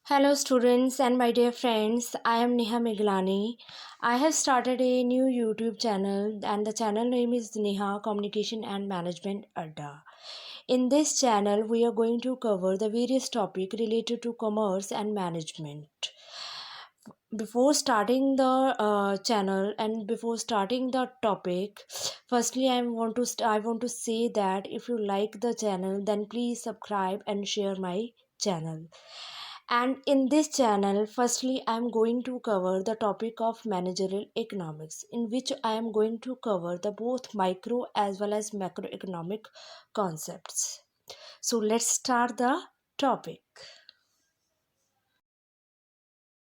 Hello, students and my dear friends. I am Neha Meglani. I have started a new YouTube channel, and the channel name is Neha Communication and Management Adda. In this channel, we are going to cover the various topics related to commerce and management. Before starting the channel and before starting the topic, firstly I want to say that if you like the channel, then please subscribe and share my channel. And in this channel, firstly, I am going to cover the topic of managerial economics, in which I am going to cover the both micro as well as macroeconomic concepts. So let's start the topic.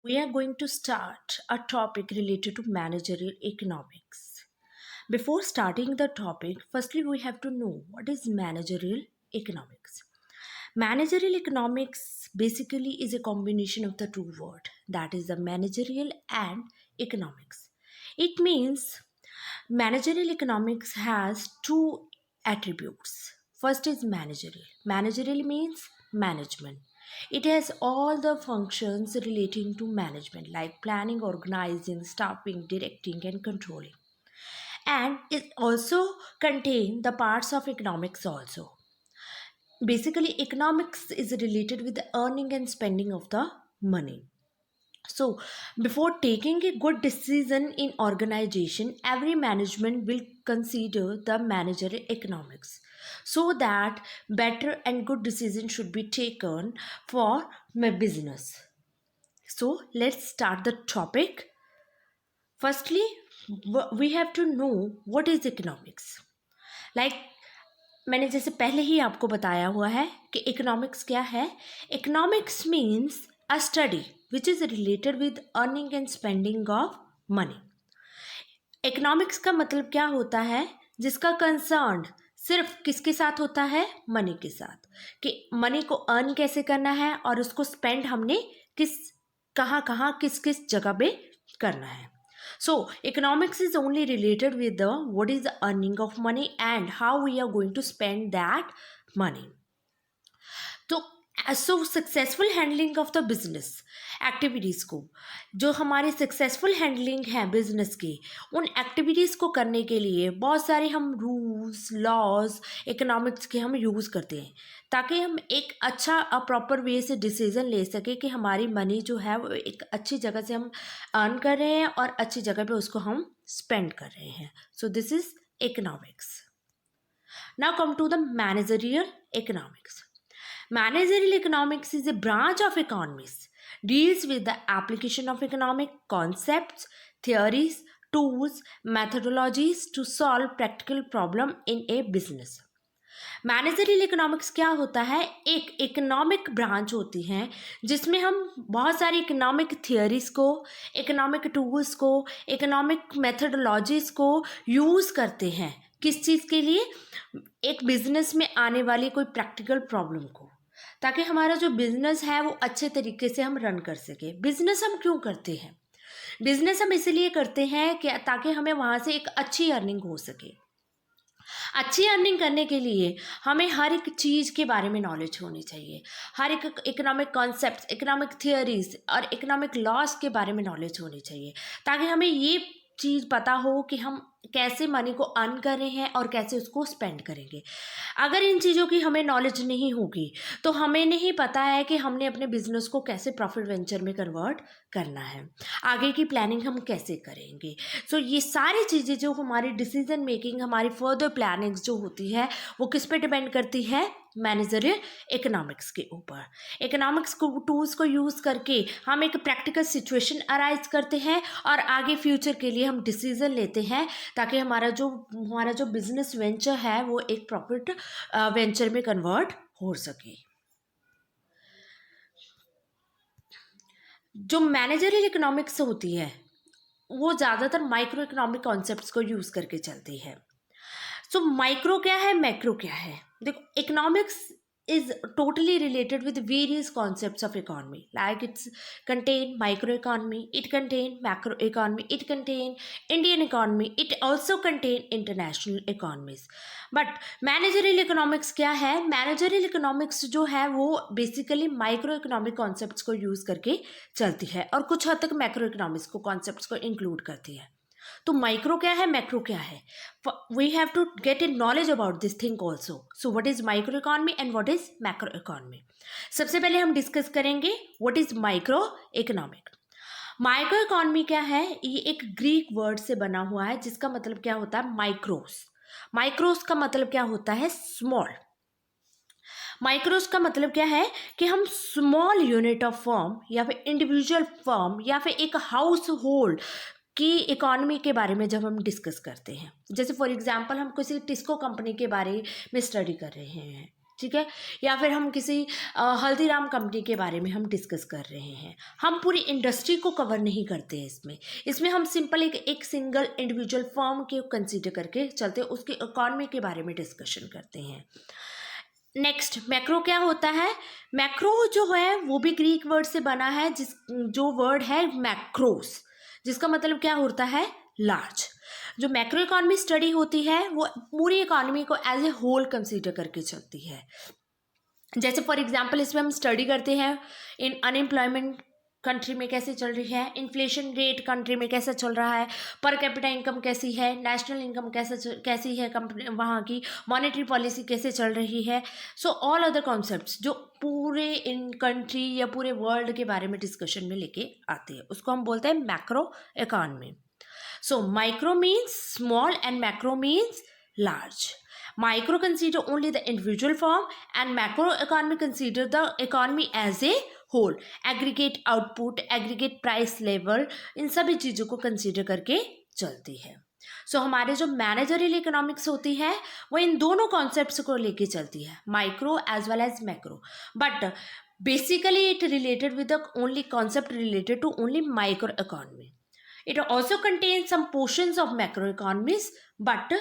We are going to start a topic related to managerial economics. Before starting the topic, firstly, we have to know what is managerial economics. Managerial economics basically is a combination of the two words, that is the managerial and economics. It means managerial economics has two attributes. First is managerial. Managerial means management. It has all the functions relating to management like planning, organizing, staffing, directing, and controlling. And it also contains the parts of economics also. Basically, economics is related with the earning and spending of the money. So, before taking a good decision in organization, every management will consider the managerial economics so that better and good decision should be taken for my business. So, let's start the topic. Firstly, we have to know what is economics. Like मैंने जैसे पहले ही आपको बताया हुआ है कि economics क्या है. Economics means a study which is related with earning and spending of money. Economics का मतलब क्या होता है? जिसका कंसर्न सिर्फ किसके साथ होता है? मनी के साथ, कि मनी को अर्न कैसे करना है और उसको स्पेंड हमने कहाँ किस किस जगह पे करना है. So, economics is only related with the what is the earning of money and how we are going to spend that money. So successful handling of the business activities को, जो हमारे सक्सेसफुल हैंडलिंग है business की, उन activities को करने के लिए बहुत सारे हम रूल्स लॉज इकोनॉमिक्स के हम यूज़ करते हैं ताकि हम एक अच्छा प्रॉपर वे से डिसीजन ले सके कि हमारी मनी जो है वो एक अच्छी जगह से हम अर्न कर रहे हैं और अच्छी जगह पे उसको हम स्पेंड कर रहे हैं. So this is economics. Now come to the managerial economics. Managerial economics is a branch of economics, deals with the application of economic concepts, theories, tools, methodologies to solve practical problem in a business. Managerial economics क्या होता है? एक economic branch होती है जिसमें हम बहुत सारी इकोनॉमिक थियोरीज को, इकोनॉमिक टूल्स को, इकोनॉमिक मेथडोलॉजीज को यूज़ करते हैं. किस चीज़ के लिए? एक बिजनेस में आने वाली कोई प्रैक्टिकल प्रॉब्लम को, ताकि हमारा जो बिजनेस है वो अच्छे तरीके से हम रन कर सके. बिजनेस हम क्यों करते हैं? बिजनेस हम इसलिए करते हैं कि ताकि हमें वहाँ से एक अच्छी अर्निंग हो सके. अच्छी अर्निंग करने के लिए हमें हर एक चीज़ के बारे में नॉलेज होनी चाहिए. हर एक इकोनॉमिक कॉन्सेप्ट्स, इकोनॉमिक थियोरीज और इकोनॉमिक लॉस के बारे में नॉलेज होनी चाहिए ताकि हमें ये चीज़ पता हो कि हम कैसे मनी को अर्न कर रहे हैं और कैसे उसको स्पेंड करेंगे. अगर इन चीज़ों की हमें नॉलेज नहीं होगी तो हमें नहीं पता है कि हमने अपने बिजनेस को कैसे प्रॉफिट वेंचर में कन्वर्ट करना है, आगे की प्लानिंग हम कैसे करेंगे. सो ये सारी चीज़ें जो हमारी डिसीजन मेकिंग, हमारी फर्दर प्लानिंग्स जो होती है वो किस पे डिपेंड करती है? मैनेजरियल इकोनॉमिक्स के ऊपर. इकोनॉमिक्स को टूल्स को यूज़ करके हम एक प्रैक्टिकल सिचुएशन अराइज करते हैं और आगे फ्यूचर के लिए हम डिसीजन लेते हैं ताकि हमारा जो बिजनेस वेंचर है वो एक प्रॉफिट वेंचर में कन्वर्ट हो सके. जो मैनेजरियल इकोनॉमिक्स होती है वो ज़्यादातर माइक्रो इकोनॉमिक कॉन्सेप्ट्स को यूज़ करके चलती है. सो माइक्रो क्या है, मैक्रो क्या है? देखो, economics is totally related with various concepts of economy, like it's contain microeconomy, it contain macroeconomy, it contain Indian economy, it also contain international economies. but managerial economics क्या है? Managerial economics जो है वो basically micro economic concepts को use करके चलती है और कुछ हद तक मैक्रो इकोनॉमिक्स को कॉन्सेप्ट्स को इंक्लूड करती है. तो माइक्रो क्या है, मैक्रो क्या है? We have to get a knowledge about this thing also. So what is micro economy and what is macro economy? सबसे पहले हम डिस्कस करेंगे what is micro economic. Micro economy क्या है? ये एक ग्रीक वर्ड से बना हुआ है जिसका मतलब क्या होता है? माइक्रोस. माइक्रोस का मतलब क्या होता है? स्मॉल. माइक्रोस का मतलब क्या है कि हम स्मॉल यूनिट ऑफ फर्म या फिर इंडिविजुअल फर्म या फिर एक हाउस होल्ड की इकोनॉमी के बारे में जब हम डिस्कस करते हैं, जैसे फॉर एग्जांपल हम किसी टिस्को कंपनी के बारे में स्टडी कर रहे हैं, ठीक है, या फिर हम किसी हल्दीराम कंपनी के बारे में हम डिस्कस कर रहे हैं. हम पूरी इंडस्ट्री को कवर नहीं करते हैं इसमें हम सिंपल एक सिंगल इंडिविजुअल फर्म के कंसीडर करके चलते हैं, उसकी इकोनॉमी के बारे में डिस्कशन करते हैं. नेक्स्ट, मैक्रो क्या होता है? मैक्रो जो है वो भी ग्रीक वर्ड से बना है, जो वर्ड है मैक्रोस, जिसका मतलब क्या होता है? लार्ज. जो मैक्रो इकोनॉमी स्टडी होती है वो पूरी इकोनॉमी को एज ए होल कंसीडर करके चलती है. जैसे फॉर एग्जांपल इसमें हम स्टडी करते हैं इन अनएम्प्लॉयमेंट कंट्री में कैसे चल रही है, इन्फ्लेशन रेट कंट्री में कैसा चल रहा है, पर कैपिटा इनकम कैसी है, नेशनल इनकम कैसी है कंपनी वहाँ की, मॉनेटरी पॉलिसी कैसे चल रही है. सो ऑल अदर कॉन्सेप्ट्स जो पूरे इन कंट्री या पूरे वर्ल्ड के बारे में डिस्कशन में लेके आते हैं उसको हम बोलते हैं macro economy. So micro means small and macro means large. Micro consider only the individual firm and macro economy consider the economy as a whole. Aggregate output, aggregate price level, इन सभी चीज़ों को कंसिडर करके चलती है. सो हमारे जो managerial economics होती है वो इन दोनों कॉन्सेप्ट्स को लेके चलती है, micro as well as macro. But basically it related with the only concept related to only micro economy. It also contains some portions of macroeconomies, but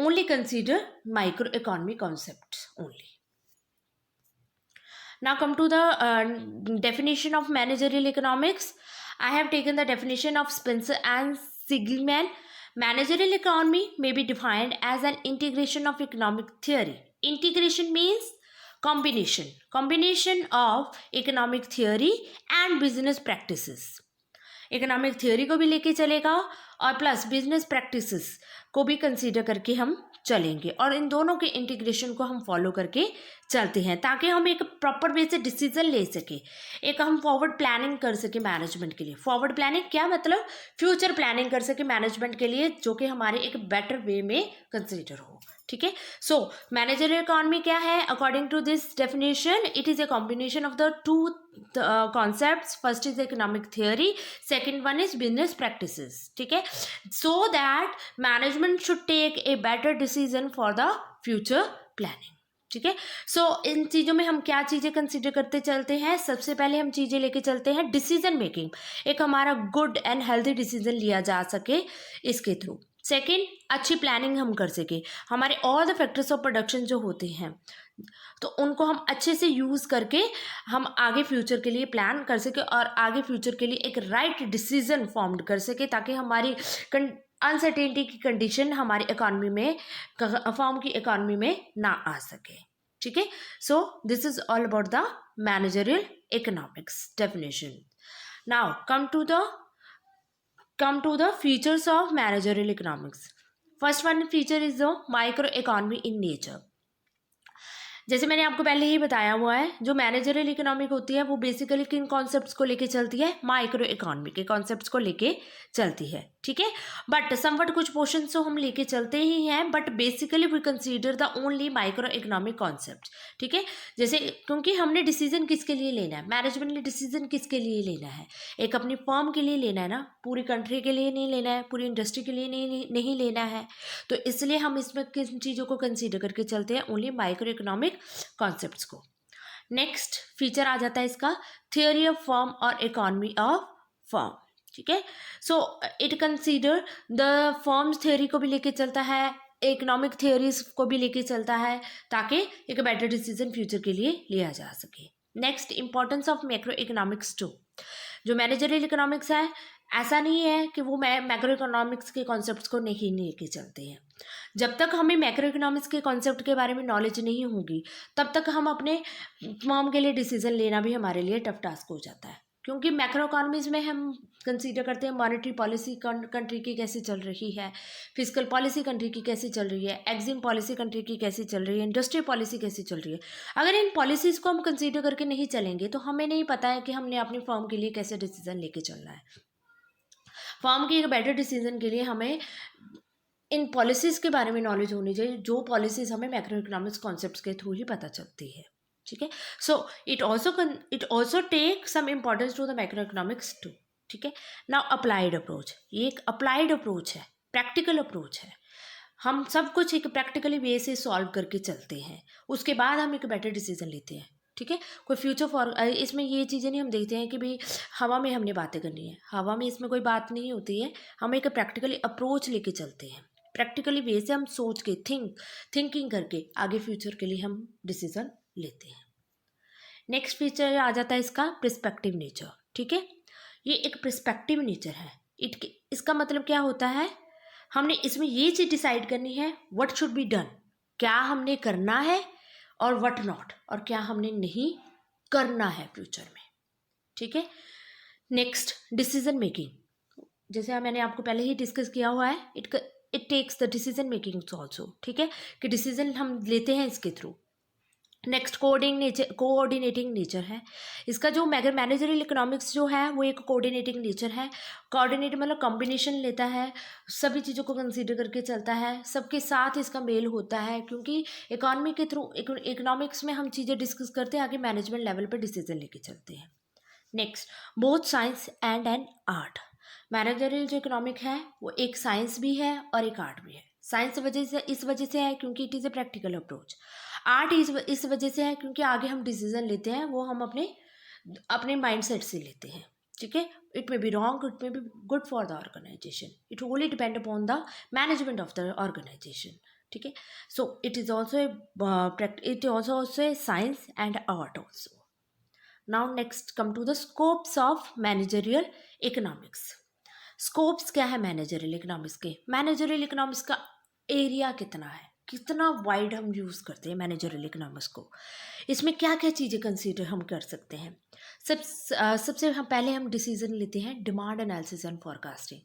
only consider microeconomy concepts only. Now come to the definition of managerial economics. I have taken the definition of Spencer and Sigelman. Managerial economy may be defined as an integration of economic theory. Integration means combination of economic theory and business practices. Economic theory को भी लेके चलेगा और plus business practices को भी consider करके हम चलेंगे और इन दोनों के इंटीग्रेशन को हम फॉलो करके चलते हैं ताकि हम एक प्रॉपर वे से डिसीजन ले सके, एक हम फॉरवर्ड प्लानिंग कर सके मैनेजमेंट के लिए. फॉरवर्ड प्लानिंग क्या मतलब? फ्यूचर प्लानिंग कर सके मैनेजमेंट के लिए जो कि हमारे एक बेटर वे में कंसीडर हो. ठीक है. सो मैनेजरियल इकोनॉमी क्या है? According to this definition it is a combination of the two concepts. First is economic theory, second one is business practices. ठीक है. So that management should take a better decision for the future planning. ठीक है. सो इन चीज़ों में हम क्या चीज़ें consider करते चलते हैं? सबसे पहले हम चीज़ें लेके चलते हैं डिसीजन मेकिंग, एक हमारा गुड एंड हेल्दी डिसीजन लिया जा सके इसके थ्रू. सेकेंड, अच्छी प्लानिंग हम कर सके, हमारे all the factors of production जो होते हैं तो उनको हम अच्छे से यूज़ करके हम आगे फ्यूचर के लिए प्लान कर सके और आगे फ्यूचर के लिए एक राइट डिसीजन फॉर्म कर सके ताकि हमारी अनसर्टेनिटी की कंडीशन हमारी इकोनॉमी में, फॉर्म की इकोनॉमी में ना आ सके. ठीक है. So this is all about the managerial economics definition. Now come to the features of managerial economics. First one feature is the microeconomy in nature. जैसे मैंने आपको पहले ही बताया हुआ है, जो मैनेजरियल इकोनॉमिक होती है वो बेसिकली किन कॉन्सेप्ट्स को लेके चलती है? माइक्रो इकोनॉमी के कॉन्सेप्ट्स को लेके चलती है. ठीक है. बट समवट कुछ पोर्शन तो हम लेके चलते ही हैं, but basically we consider the only micro economic concept. ठीक है. जैसे क्योंकि हमने डिसीजन किसके लिए लेना है? मैनेजमेंट ने डिसीजन किसके लिए लेना है? एक अपनी फर्म के लिए लेना है ना, पूरी कंट्री के लिए नहीं लेना है, पूरी इंडस्ट्री के लिए नहीं लेना है. तो इसलिए हम इसमें किन चीज़ों को कंसीडर करके चलते हैं? ओनली माइक्रो इकोनॉमिक कॉन्सेप्ट्स को. नेक्स्ट फीचर आ जाता है इसका थियोरी ऑफ फर्म और इकोनॉमी ऑफ फर्म. ठीक है. So it consider the firms theory को भी लेके चलता है, इकोनॉमिक थियोरीज को भी लेके चलता है ताकि एक बेटर डिसीजन फ्यूचर के लिए लिया जा सके। Next, importance of macro economics too. जो मैनेजरियल इकोनॉमिक्स है, ऐसा नहीं है कि वो मैक्रो इकोनॉमिक्स के कॉन्सेप्ट्स को नहीं लेके चलते हैं। जब तक हमें मैक्रो इकोनॉमिक्स के कॉन्सेप्ट के बारे में नॉलेज नहीं होगी तब तक हम अपने फर्म के लिए डिसीजन लेना भी हमारे लिए टफ टास्क हो जाता है, क्योंकि मैक्रो इकोनॉमीज में हम कंसीडर करते हैं मॉनेटरी पॉलिसी कंट्री की कैसे चल रही है, फिजिकल पॉलिसी कंट्री की कैसे चल रही है, एग्जिम पॉलिसी कंट्री की कैसे चल रही है, इंडस्ट्रियल पॉलिसी कैसे चल रही है। अगर इन पॉलिसीज़ को हम कंसीडर करके नहीं चलेंगे तो हमें नहीं पता है कि हमने अपनी फर्म के लिए कैसे डिसीजन लेके चलना है। फर्म की एक बेटर डिसीजन के लिए हमें इन पॉलिसीज़ के बारे में नॉलेज होनी चाहिए, जो पॉलिसीज़ हमें मैक्रो इकोनॉमिक्स कॉन्सेप्ट्स के थ्रू ही पता चलती है। ठीक है, so it also take some importance to the macro economics too. ठीक है, नाउ अप्लाइड अप्रोच। ये एक अप्लाइड अप्रोच है, प्रैक्टिकल अप्रोच है। हम सब कुछ एक प्रैक्टिकली वे से सॉल्व करके चलते हैं, उसके बाद हम एक बेटर डिसीजन लेते हैं। ठीक है, कोई फ्यूचर फॉर इसमें ये चीज़ें नहीं हम देखते हैं कि भाई हवा में हमने बातें करनी है, हवा में इसमें कोई बात नहीं होती है। हम एक प्रैक्टिकली अप्रोच लेके चलते हैं, प्रैक्टिकली वे से हम सोच के थिंकिंग करके आगे फ्यूचर के लिए हम डिसीजन लेते हैं। नेक्स्ट फीचर आ जाता है इसका प्रिस्पेक्टिव नेचर। ठीक है, ये एक प्रिस्पेक्टिव नेचर है। इसका मतलब क्या होता है, हमने इसमें ये चीज़ डिसाइड करनी है व्हाट शुड बी डन, क्या हमने करना है, और व्हाट नॉट, और क्या हमने नहीं करना है फ्यूचर में। ठीक है, नेक्स्ट डिसीजन मेकिंग। जैसे मैंने आपको पहले ही डिस्कस किया हुआ है, it takes the decision making also. ठीक है, कि डिसीजन हम लेते हैं इसके थ्रू। नेक्स्ट कोऑर्डिनेटिंग नेचर है इसका। जो मैनेजरियल इकोनॉमिक्स जो है वो एक कोऑर्डिनेटिंग नेचर है। कोऑर्डिनेट मतलब कॉम्बिनेशन लेता है, सभी चीज़ों को कंसीडर करके चलता है, सबके साथ इसका मेल होता है, क्योंकि इकोनॉमी के थ्रू इकोनॉमिक्स में हम चीज़ें डिस्कस करते हैं, आगे मैनेजमेंट लेवल पर डिसीजन लेके चलते हैं। Next, both science and an art. Managerial जो इकोनॉमिक है वो एक साइंस भी है और एक आर्ट भी है। साइंस इस वजह से है क्योंकि it is a practical approach. Art इस वजह से है क्योंकि आगे हम डिसीजन लेते हैं वो हम अपने माइंडसेट से लेते हैं। ठीक है, it may be wrong, it may be good for the organization, it only depend upon the management of the organization. ठीक है, so it is also a science and art also. Now next come to the scopes of managerial economics. Scopes क्या है managerial economics के? Managerial economics का area कितना है, कितना wide हम यूज़ करते हैं मैनेजरियल इकोनॉमिक्स को, इसमें क्या क्या चीज़ें कंसीडर हम कर सकते हैं। सबसे पहले हम डिसीजन लेते हैं डिमांड एनालिसिस एंड फॉरकास्टिंग।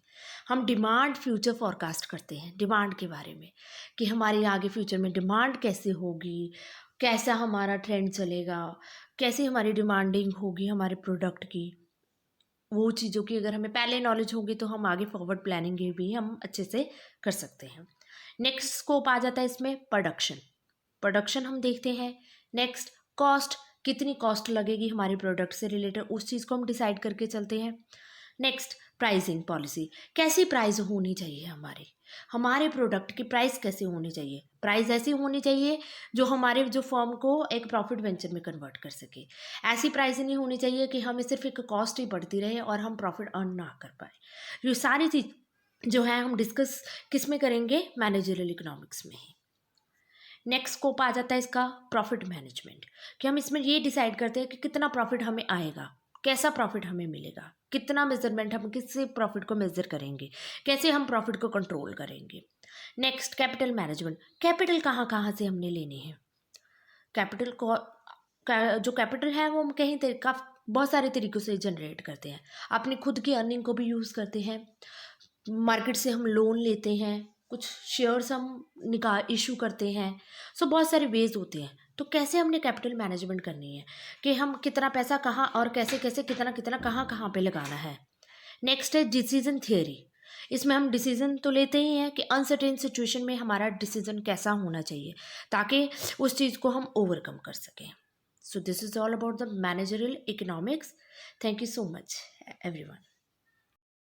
हम डिमांड फ्यूचर फॉरकास्ट करते हैं, डिमांड के बारे में कि हमारी आगे फ्यूचर में डिमांड कैसे होगी, कैसा हमारा ट्रेंड चलेगा, कैसी हमारी डिमांडिंग होगी हमारे प्रोडक्ट की। वो चीज़ों की अगर हमें पहले नॉलेज होगी तो हम आगे फॉरवर्ड प्लानिंग भी हम अच्छे से कर सकते हैं। नेक्स्ट स्कोप आ जाता है इसमें प्रोडक्शन हम देखते हैं। नेक्स्ट कॉस्ट, कितनी कॉस्ट लगेगी हमारे प्रोडक्ट से रिलेटेड, उस चीज़ को हम डिसाइड करके चलते हैं। नेक्स्ट प्राइसिंग पॉलिसी, कैसी प्राइस होनी चाहिए हमारे प्रोडक्ट की प्राइस कैसे होनी चाहिए। प्राइस ऐसी होनी चाहिए जो फर्म को एक प्रॉफिट वेंचर में कन्वर्ट कर सके। ऐसी प्राइस नहीं होनी चाहिए कि हमें सिर्फ एक कॉस्ट ही बढ़ती रहे और हम प्रॉफिट अर्न ना कर पाए। ये सारी चीज़ जो है हम डिस्कस किस में करेंगे, मैनेजरियल इकोनॉमिक्स में ही। नेक्स्ट स्कोप आ जाता है इसका प्रॉफिट मैनेजमेंट, कि हम इसमें ये डिसाइड करते हैं कि कितना प्रॉफिट हमें आएगा, कैसा प्रॉफिट हमें मिलेगा, कितना मेजरमेंट, हम किससे प्रॉफिट को मेजर करेंगे, कैसे हम प्रॉफिट को कंट्रोल करेंगे। नेक्स्ट कैपिटल मैनेजमेंट, कैपिटल कहाँ से हमने लेनी है। कैपिटल को जो कैपिटल है वो हम बहुत सारे तरीक़ों से जनरेट करते हैं। अपनी खुद की अर्निंग को भी यूज़ करते हैं, मार्केट से हम लोन लेते हैं, कुछ शेयर्स हम इशू करते हैं। सो बहुत सारे वेज होते हैं। तो कैसे हमने कैपिटल मैनेजमेंट करनी है कि हम कितना पैसा कहाँ और कैसे कितना कहाँ पे लगाना है। नेक्स्ट है डिसीजन थियोरी। इसमें हम डिसीजन तो लेते ही हैं कि अनसर्टेन सिचुएशन में हमारा डिसीजन कैसा होना चाहिए ताकि उस चीज़ को हम ओवरकम कर सकें। सो this is all about the managerial economics. Thank you so much everyone.